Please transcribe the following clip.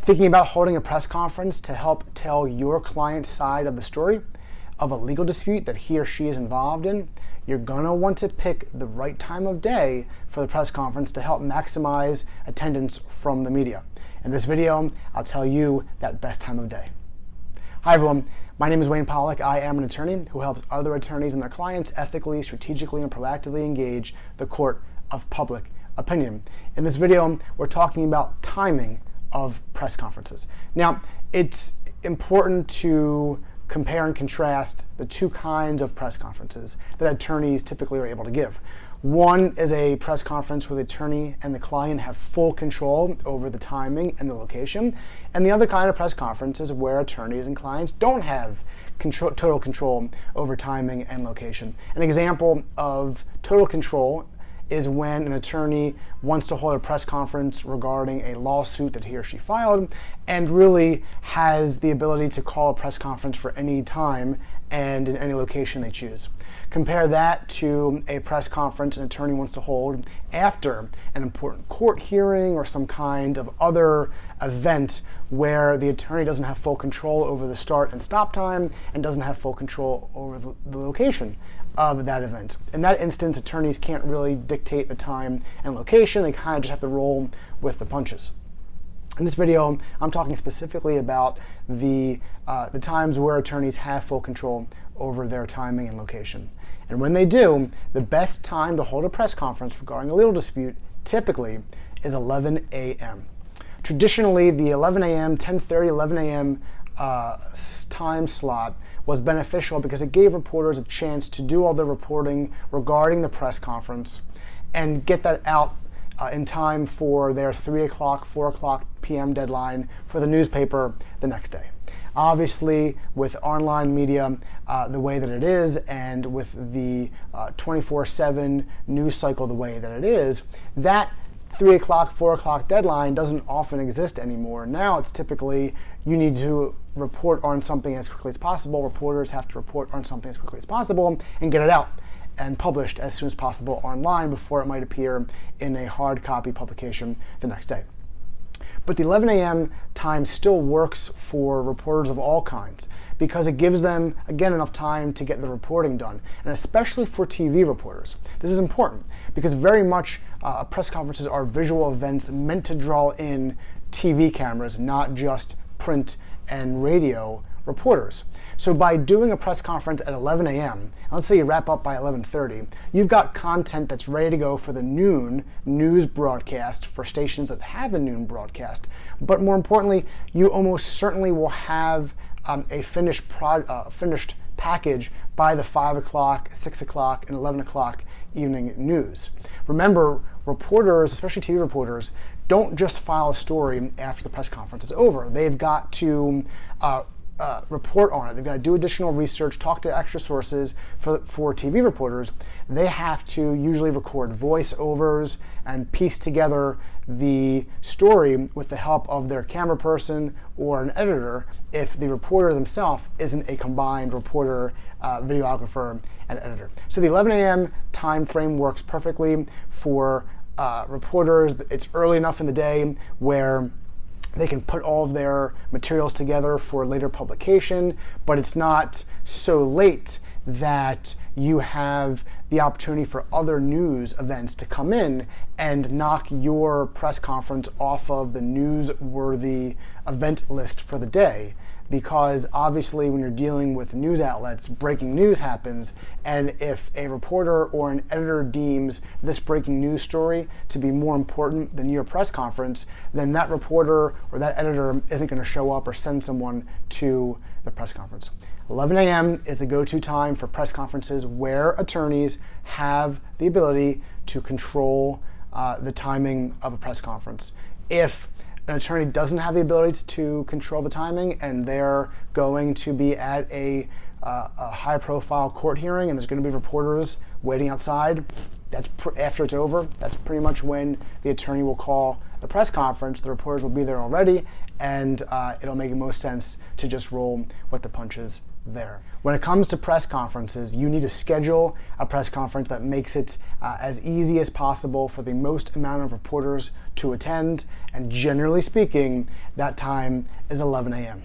Thinking about holding a press conference to help tell your client's side of the story of a legal dispute that he or she is involved in, you're gonna want to pick the right time of day for the press conference to help maximize attendance from the media. In this video, I'll tell you that best time of day. Hi everyone, my name is Wayne Pollock. I am an attorney who helps other attorneys and their clients ethically, strategically, and proactively engage the court of public opinion. In this video, we're talking about timing of press conferences. Now, it's important to compare and contrast the two kinds of press conferences that attorneys typically are able to give. One is a press conference where the attorney and the client have full control over the timing and the location, and the other kind of press conference is where attorneys and clients don't have total control over timing and location. An example of total control is when an attorney wants to hold a press conference regarding a lawsuit that he or she filed and really has the ability to call a press conference for any time and in any location they choose. Compare that to a press conference an attorney wants to hold after an important court hearing or some kind of other event where the attorney doesn't have full control over the start and stop time and doesn't have full control over the location of that event. In that instance, attorneys can't really dictate the time and location. They kind of just have to roll with the punches. In this video, I'm talking specifically about the times where attorneys have full control over their timing and location. And when they do, the best time to hold a press conference regarding a legal dispute typically is 11 a.m. Traditionally, the 11 a.m., 10:30, 11 a.m. Time slot was beneficial because it gave reporters a chance to do all the reporting regarding the press conference and get that out in time for their 3 o'clock, 4 o'clock p.m. deadline for the newspaper the next day. Obviously, with online media the way that it is and with the 24/7 news cycle the way that it is, that 3 o'clock, 4 o'clock deadline doesn't often exist anymore. Now it's typically you need to report on something as quickly as possible. Reporters have to report on something as quickly as possible and get it out and published as soon as possible online before it might appear in a hard copy publication the next day. But the 11 a.m. time still works for reporters of all kinds because it gives them, again, enough time to get the reporting done, and especially for TV reporters. This is important because very much press conferences are visual events meant to draw in TV cameras, not just print and radio reporters. So by doing a press conference at 11 a.m., let's say you wrap up by 11:30, you've got content that's ready to go for the noon news broadcast for stations that have a noon broadcast. But more importantly, you almost certainly will have a finished package by the 5 o'clock, 6 o'clock, and 11 o'clock evening news. Remember, reporters, especially TV reporters, don't just file a story after the press conference is over. They've got to report on it. They've got to do additional research, talk to extra sources. For TV reporters, they have to usually record voiceovers and piece together the story with the help of their camera person or an editor if the reporter themselves isn't a combined reporter, videographer, and editor. So the 11 a.m. time frame works perfectly for reporters. It's early enough in the day where they can put all of their materials together for later publication, but it's not so late that you have the opportunity for other news events to come in and knock your press conference off of the newsworthy event list for the day. Because obviously when you're dealing with news outlets, breaking news happens, and if a reporter or an editor deems this breaking news story to be more important than your press conference, then that reporter or that editor isn't going to show up or send someone to the press conference. 11 a.m. is the go-to time for press conferences where attorneys have the ability to control the timing of a press conference. If an attorney doesn't have the ability to control the timing and they're going to be at a high-profile court hearing and there's going to be reporters waiting outside, after it's over, that's pretty much when the attorney will call the press conference. The reporters will be there already, and it'll make most sense to just roll with the punches there. When it comes to press conferences, you need to schedule a press conference that makes it as easy as possible for the most amount of reporters to attend, and generally speaking, that time is 11 a.m.